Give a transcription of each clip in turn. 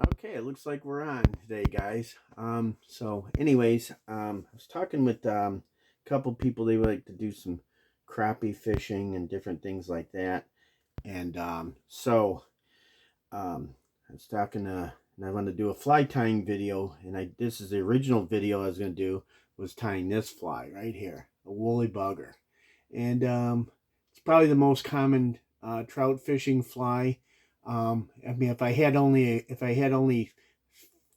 Okay, it looks like we're on today, guys. So anyways, I was talking with a couple people. They would like to do some crappie fishing and different things like that. And I was talking and I wanted to do a fly tying video. And this is the original video I was going to do, was tying this fly right here, a woolly bugger. And it's probably the most common trout fishing fly. I mean, if I had only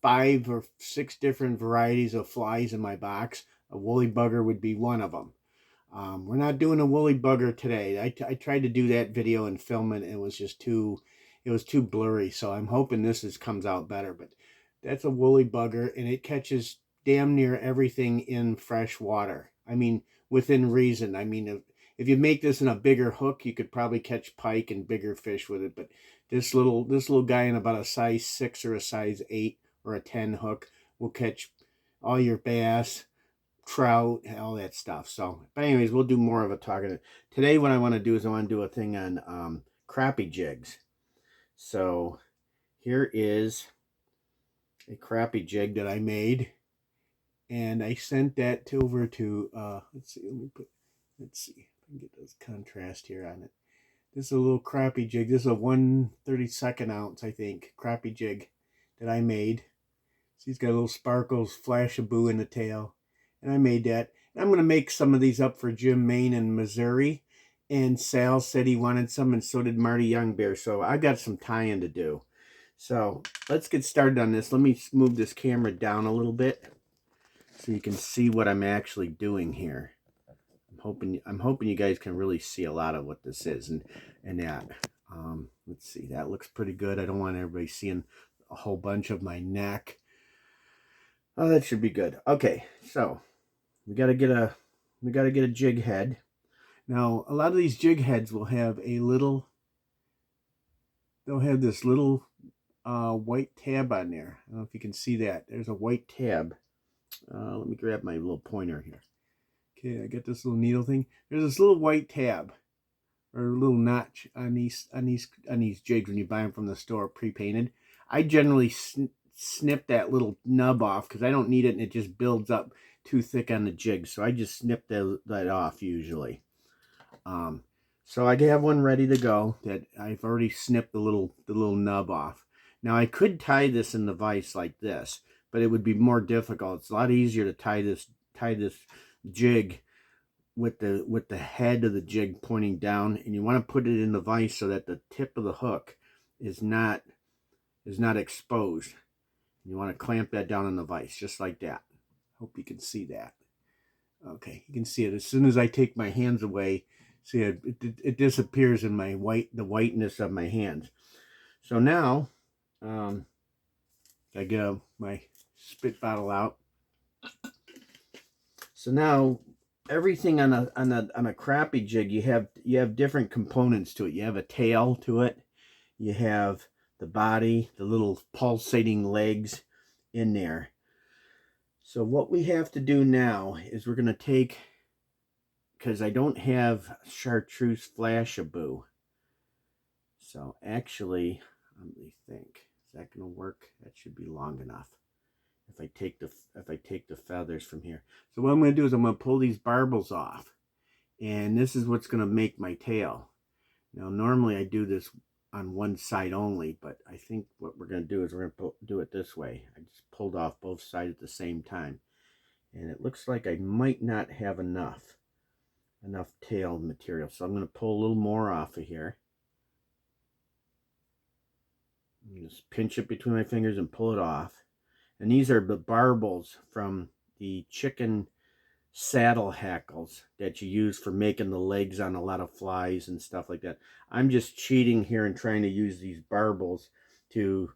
5 or 6 different varieties of flies in my box, a woolly bugger would be one of them. We're not doing a woolly bugger today. I tried to do that video and film it, and it was too blurry. So I'm hoping comes out better. But that's a woolly bugger, and it catches damn near everything in fresh water. I mean, within reason. I mean, if you make this in a bigger hook, you could probably catch pike and bigger fish with it. But this little guy in about a size 6 or a size 8 or a 10 hook will catch all your bass, trout, all that stuff. So, but anyways, we'll do more of a talking. Today, what I want to do is I want to do a thing on crappie jigs. So here is a crappie jig that I made, and I sent that over to let's see if I can get this contrast here on it. This is a little crappie jig. This is a 1/32 ounce, I think, crappie jig that I made. So he's got little sparkles, flash of boo in the tail, and I made that. And I'm going to make some of these up for Jim Maine in Missouri, and Sal said he wanted some, and so did Marty Youngbear. So I got some tying to do. So let's get started on this. Let me move this camera down a little bit so you can see what I'm actually doing here. I'm hoping you guys can really see a lot of what this is and that. Let's see, that looks pretty good. I don't want everybody seeing a whole bunch of my neck. Oh, that should be good. Okay, so we gotta get a jig head. Now, a lot of these jig heads will have they'll have this little white tab on there. I don't know if you can see that. There's a white tab. Let me grab my little pointer here. Okay, I got this little needle thing. There's this little white tab or a little notch on these jigs when you buy them from the store pre-painted. I generally snip that little nub off because I don't need it, and it just builds up too thick on the jig. So I just snip that off usually. So I have one ready to go that I've already snipped the little nub off. Now I could tie this in the vise like this, but it would be more difficult. It's a lot easier to tie this jig with the head of the jig pointing down, and you want to put it in the vise so that the tip of the hook is not exposed. You want to clamp that down in the vise just like that. Hope you can see that. Okay, you can see it as soon as I take my hands away. See, it disappears in the whiteness of my hands. So now I get my spit bottle out. So now everything on a crappie jig, you have different components to it. You have a tail to it. You have the body, the little pulsating legs in there. So what we have to do now is we're going to take, because I don't have chartreuse flashabou. So actually, let me think. Is that going to work? That should be long enough. If I take the feathers from here. So what I'm going to do is I'm going to pull these barbels off, and this is what's going to make my tail. Now normally I do this on one side only, but I think what we're going to do is we're going to do it this way. I just pulled off both sides at the same time, and it looks like I might not have enough tail material, so I'm going to pull a little more off of here. Just pinch it between my fingers and pull it off. And these are the barbels from the chicken saddle hackles that you use for making the legs on a lot of flies and stuff like that. I'm just cheating here and trying to use these barbels to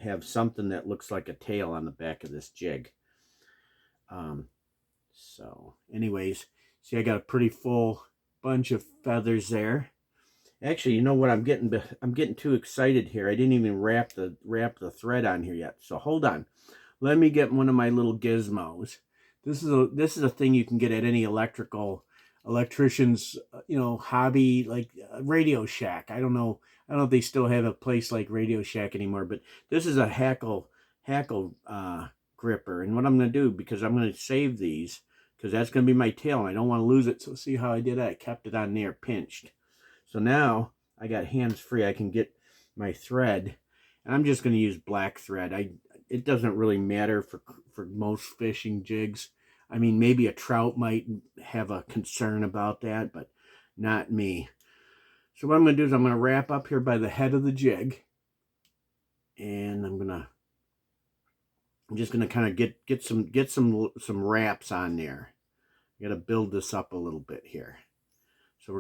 have something that looks like a tail on the back of this jig. So anyways, see, I got a pretty full bunch of feathers there. Actually, you know what? I'm getting too excited here. I didn't even wrap the thread on here yet. So hold on. Let me get one of my little gizmos. This is a thing you can get at any electrician's hobby, like Radio Shack. I don't know I don't know if they still have a place like Radio Shack anymore, but this is a hackle gripper. And what I'm going to do, because I'm going to save these, because that's going to be my tail, and I don't want to lose it. So see how I did that? I kept it on there, pinched. So now I got hands free. I can get my thread, and I'm just going to use black thread. It doesn't really matter for most fishing jigs. I mean, maybe a trout might have a concern about that, but not me. So what I'm going to do is I'm going to wrap up here by the head of the jig, and I'm just going to kind of get some wraps on there. I got to build this up a little bit here. So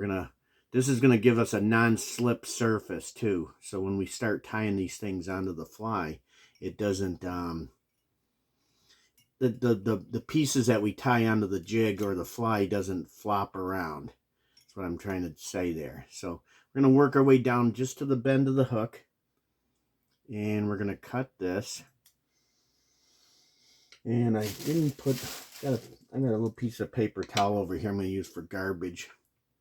this is going to give us a non-slip surface too. So when we start tying these things onto the fly, it doesn't, the pieces that we tie onto the jig or the fly doesn't flop around. That's what I'm trying to say there. So we're going to work our way down just to the bend of the hook. And we're going to cut this. And I didn't put, I got a little piece of paper towel over here I'm going to use for garbage.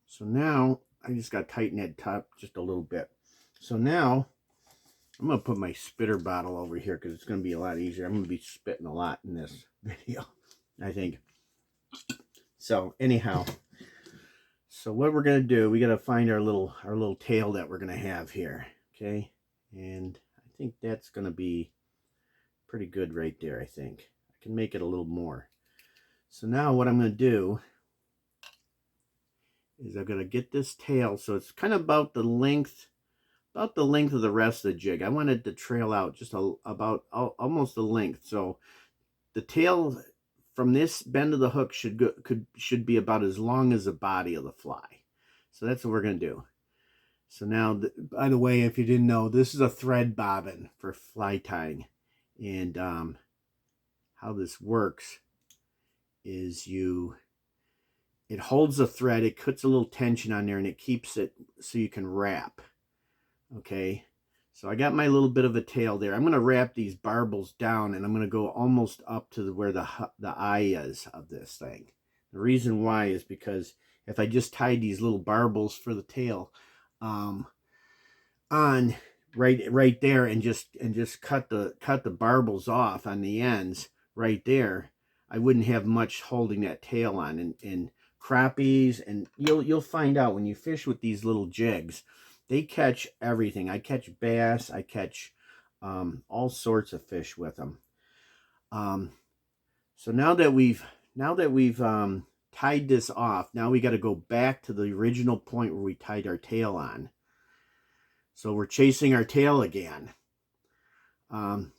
So now I just got to tighten that top just a little bit. So now I'm going to put my spitter bottle over here because it's going to be a lot easier. I'm going to be spitting a lot in this video, I think. So anyhow, so what we're going to do, we got to find our little tail that we're going to have here. Okay. And I think that's going to be pretty good right there. I think I can make it a little more. So now what I'm going to do is I'm going to get this tail so it's kind of about the length of the rest of the jig. I want it to trail out just about almost the length. So the tail from this bend of the hook should be about as long as the body of the fly. So that's what we're going to do. So now, by the way, if you didn't know, this is a thread bobbin for fly tying. And how this works is it holds the thread, it puts a little tension on there, and it keeps it so you can wrap. Okay, so I got my little bit of a tail there. I'm going to wrap these barbels down, and I'm going to go almost up to where the eye is of this thing. The reason why is because if I just tied these little barbels for the tail on right there and just cut the barbels off on the ends right there, I wouldn't have much holding that tail on. And crappies, and you'll find out when you fish with these little jigs, they catch everything. I catch bass, I catch all sorts of fish with them. So now that we've tied this off, now we got to go back to the original point where we tied our tail on. So we're chasing our tail again.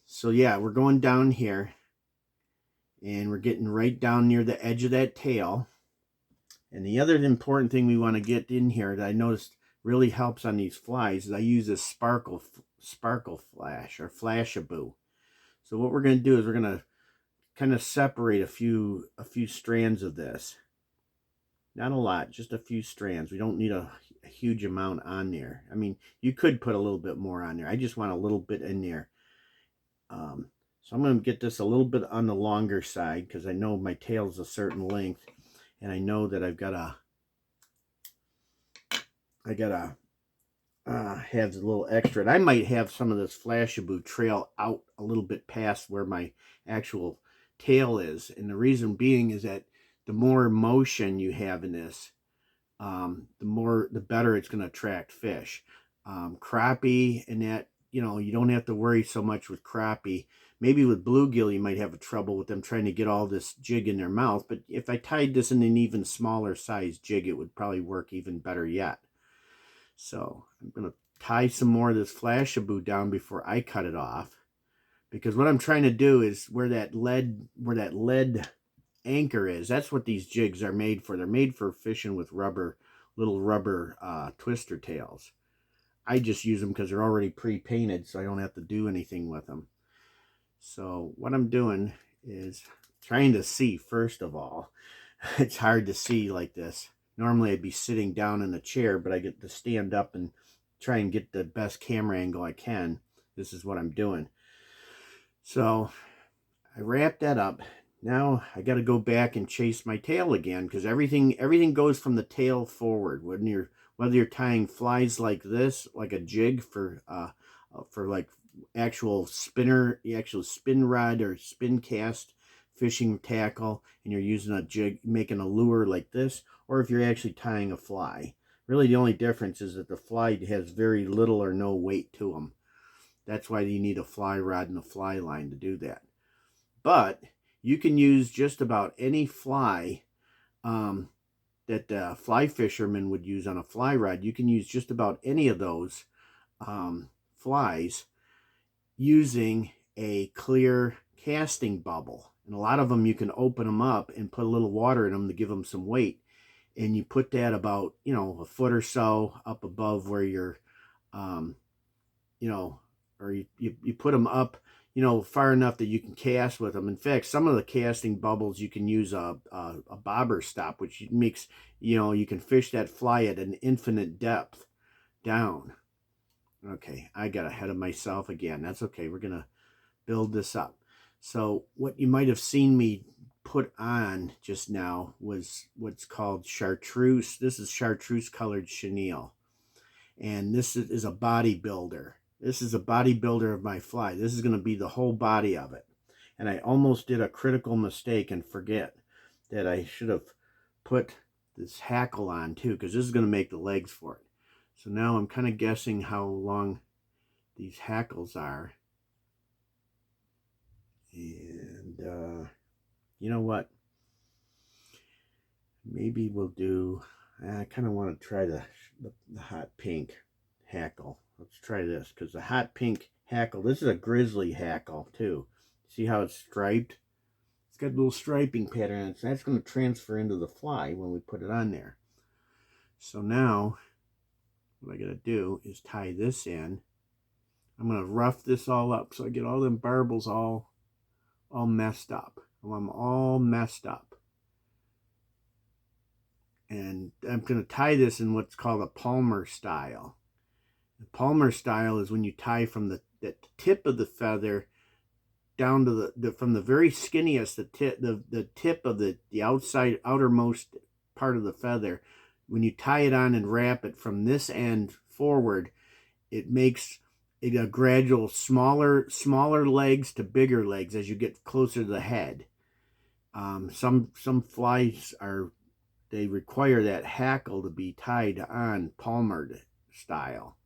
So yeah, we're going down here, and we're getting right down near the edge of that tail. And the other important thing we want to get in here that I noticed really helps on these flies is I use this sparkle flash or flashaboo. So what we're going to do is we're going to kind of separate a few strands of this. Not a lot, just a few strands. We don't need a huge amount on there. I mean, you could put a little bit more on there. I just want a little bit in there. So I'm going to get this a little bit on the longer side because I know my tail's a certain length, and I know that I gotta have a little extra. And I might have some of this flashaboo trail out a little bit past where my actual tail is. And the reason being is that the more motion you have in this, the better it's going to attract fish. Crappie and that, you don't have to worry so much with crappie. Maybe with bluegill, you might have a trouble with them trying to get all this jig in their mouth. But if I tied this in an even smaller size jig, it would probably work even better yet. So I'm going to tie some more of this flashaboo down before I cut it off. Because what I'm trying to do is where that lead anchor is, that's what these jigs are made for. They're made for fishing with little rubber twister tails. I just use them because they're already pre-painted, so I don't have to do anything with them. So what I'm doing is trying to see, first of all. It's hard to see like this. Normally I'd be sitting down in a chair, but I get to stand up and try and get the best camera angle I can. This is what I'm doing. So I wrap that up. Now I got to go back and chase my tail again because everything goes from the tail forward. When whether you're tying flies like this, like a jig for like actual spin rod or spin cast fishing tackle, and you're using a jig, making a lure like this, or if you're actually tying a fly. Really, the only difference is that the fly has very little or no weight to them. That's why you need a fly rod and a fly line to do that. But you can use just about any fly that fly fishermen would use on a fly rod. You can use just about any of those flies using a clear casting bubble. And a lot of them, you can open them up and put a little water in them to give them some weight. And you put that about, a foot or so up above where you're, or you put them up, far enough that you can cast with them. In fact, some of the casting bubbles, you can use a bobber stop, which makes, you can fish that fly at an infinite depth down. Okay, I got ahead of myself again. That's okay. We're going to build this up. So what you might have seen me put on just now was what's called chartreuse. This is chartreuse colored chenille. And this is a bodybuilder. This is a bodybuilder of my fly. This is going to be the whole body of it. And I almost did a critical mistake and forget that I should have put this hackle on too, because this is going to make the legs for it. So now I'm kind of guessing how long these hackles are. And you know what? Maybe we'll do, I kind of want to try the hot pink hackle. Let's try this, because the hot pink hackle, this is a grizzly hackle too. See how it's striped? It's got a little striping pattern on it, so that's going to transfer into the fly when we put it on there. So now, what I got to do is tie this in. I'm going to rough this all up so I get all them barbels all messed up. I'm all messed up. And I'm going to tie this in what's called a Palmer style. The Palmer style is when you tie from the tip of the feather down to from the very skinniest, the tip of the outermost part of the feather. When you tie it on and wrap it from this end forward, it makes it a gradual smaller legs to bigger legs as you get closer to the head. Some flies they require that hackle to be tied on Palmer style.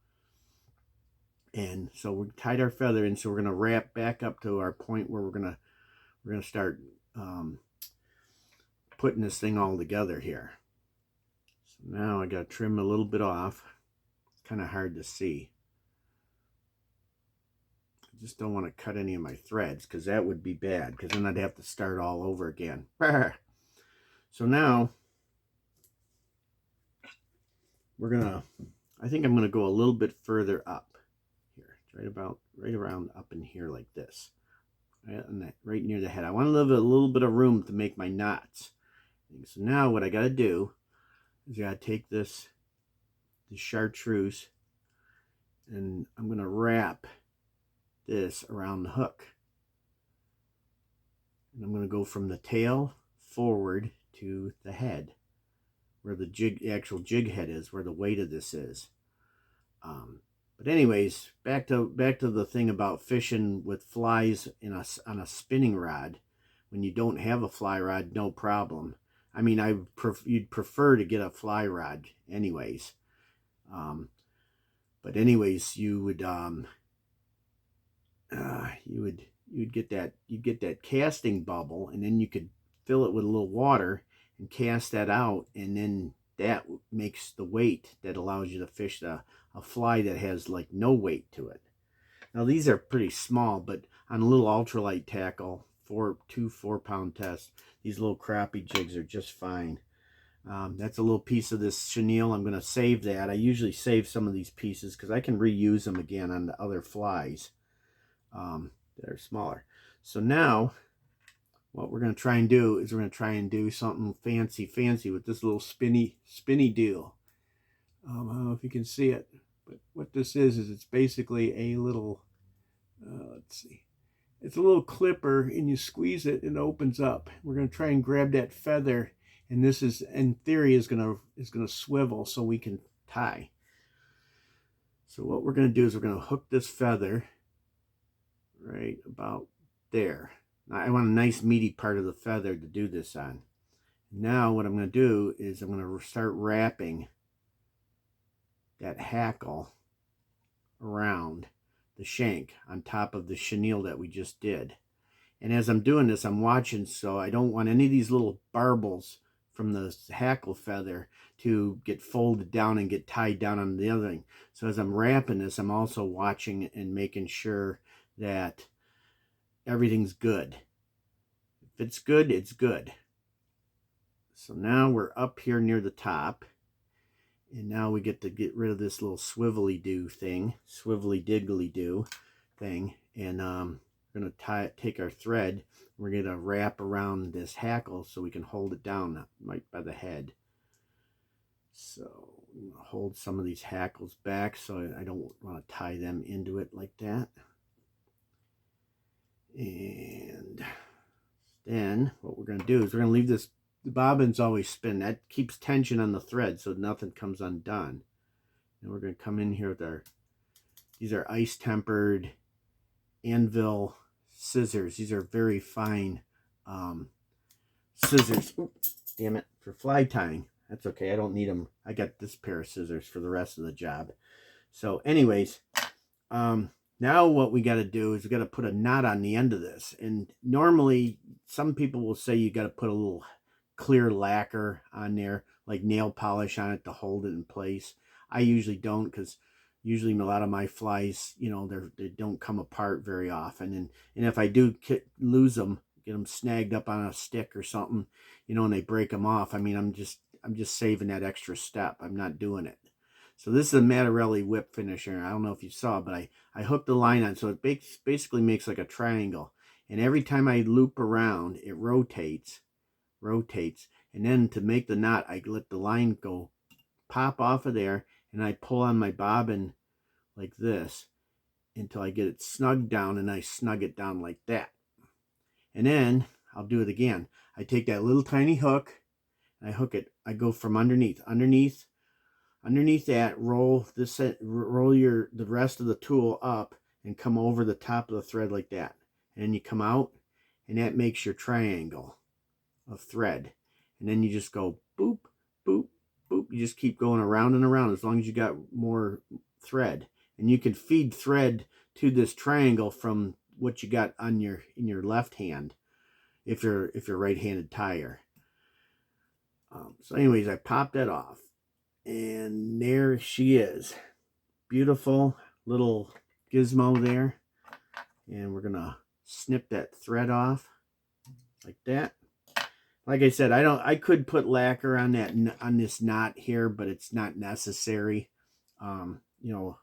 And so we tied our feather in, so we're going to wrap back up to our point where we're going to start putting this thing all together here. So now I got to trim a little bit off. It's kind of hard to see. I just don't want to cut any of my threads, because that would be bad, because then I'd have to start all over again. So now I think I'm going to go a little bit further up. Right around up in here like this, right near the head. I want to leave a little bit of room to make my knots. So now what I got to do is I got to take the chartreuse, and I'm going to wrap this around the hook. And I'm going to go from the tail forward to the head, where the actual jig head is, where the weight of this is. But anyways, back to the thing about fishing with flies on a spinning rod. When you don't have a fly rod, no problem. I mean, you'd prefer to get a fly rod anyways. But anyways, you'd get that casting bubble, and then you could fill it with a little water and cast that out, and then that makes the weight that allows you to fish a fly that has like no weight to it. Now these are pretty small, but on a little ultralight tackle, 4-pound test, these little crappie jigs are just fine. That's a little piece of this chenille. I'm going to save that. I usually save some of these pieces because I can reuse them again on the other flies that are smaller. So now what we're going to try and do is we're going to try and do something fancy with this little spinny deal. I don't know if you can see it, but what this is it's basically a little, let's see, it's a little clipper, and you squeeze it and it opens up. We're going to try and grab that feather, and this is, in theory, is going to swivel, so we can tie. So what we're going to do is we're going to hook this feather right about there. Now, I want a nice meaty part of the feather to do this on. Now what I'm going to do is I'm going to start wrapping that hackle around the shank on top of the chenille that we just did. And as I'm doing this, I'm watching, so I don't want any of these little barbels from the hackle feather to get folded down and get tied down on the other thing. So as I'm wrapping this, I'm also watching and making sure that everything's good. If it's good, it's good. So now we're up here near the top. And now we get to get rid of this little swivelly do thing, swivelly diggly do thing. And we're going to take our thread. We're going to wrap around this hackle so we can hold it down right by the head. So I'm going to hold some of these hackles back so I don't want to tie them into it like that. And then what we're going to do is we're going to leave this. The bobbin's always spin. That keeps tension on the thread so nothing comes undone. And we're going to come in here with these are ice tempered anvil scissors. These are very fine scissors. Oops, damn it, for fly tying. That's okay, I don't need them. I got this pair of scissors for the rest of the job. So anyways, now what we got to do is we got to put a knot on the end of this. And normally some people will say you got to put a little clear lacquer on there, like nail polish on it to hold it in place. I usually don't, because usually a lot of my flies, you know, they don't come apart very often. And if I do lose them, get them snagged up on a stick or something, you know, and they break them off, I mean, I'm just saving that extra step. I'm not doing it. So this is a Mattarelli whip finisher. I don't know if you saw, but I hooked the line on, so it basically makes like a triangle. And every time I loop around, it rotates. And then to make the knot, I let the line go pop off of there, and I pull on my bobbin like this until I get it snugged down, and I snug it down like that. And then I'll do it again. I take that little tiny hook and I hook it. I go from underneath that, roll the rest of the tool up and come over the top of the thread like that. And then you come out, and that makes your triangle of thread. And then you just go boop, boop, boop. You just keep going around and around as long as you got more thread. And you can feed thread to this triangle from what you got on in your left hand if you're right-handed tire. So anyways, I popped that off, and there she is. Beautiful little gizmo there. And we're gonna snip that thread off like that. Like I said, I could put lacquer on this knot here, but it's not necessary. You know,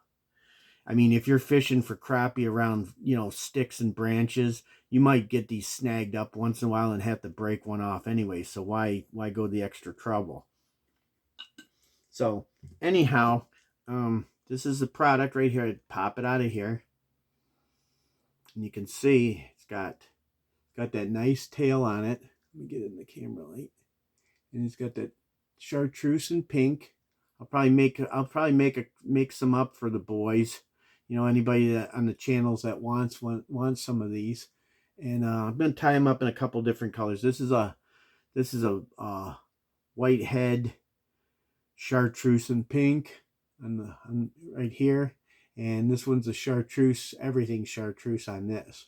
I mean, if you're fishing for crappie around, you know, sticks and branches, you might get these snagged up once in a while and have to break one off anyway. So why go the extra trouble? So anyhow, this is the product right here. I pop it out of here, and you can see it's got that nice tail on it. Let me get it in the camera light. And it's got that chartreuse and pink. I'll probably make some up for the boys. You know, anybody that on the channels that wants some of these. And I'm gonna tie them up in a couple different colors. This is a white head, chartreuse and pink right here. And this one's a chartreuse, everything chartreuse on this.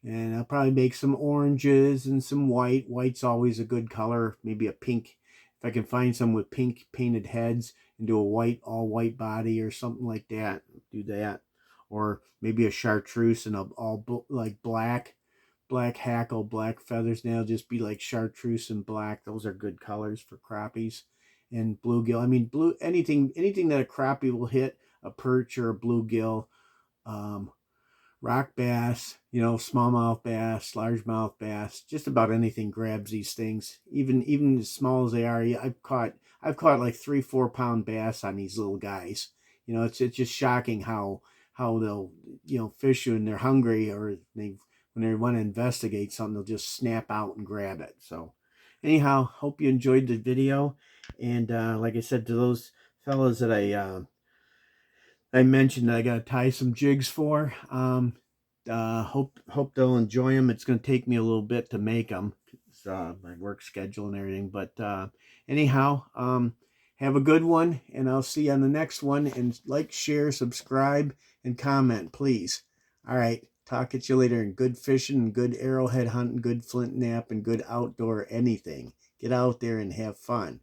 And I'll probably make some oranges and some white. White's always a good color. Maybe a pink. If I can find some with pink painted heads and do a all white body or something like that, do that. Or maybe a chartreuse and like black hackle, black feathers. Now just be like chartreuse and black. Those are good colors for crappies. And bluegill. I mean, anything that a crappie will hit, a perch or a bluegill. Rock bass, you know, smallmouth bass, largemouth bass, just about anything grabs these things. Even as small as they are, I've caught like 3-4 pound bass on these little guys. You know, it's just shocking how they'll, you know, fish when they're hungry, or when they want to investigate something, they'll just snap out and grab it. So anyhow, hope you enjoyed the video. And like I said, to those fellas that I mentioned that I got to tie some jigs for. Hope they'll enjoy them. It's going to take me a little bit to make them. It's my work schedule and everything. But anyhow, have a good one, and I'll see you on the next one. And like, share, subscribe, and comment, please. All right. Talk at you later. And good fishing, and good arrowhead hunting, good flint nap, and good outdoor anything. Get out there and have fun.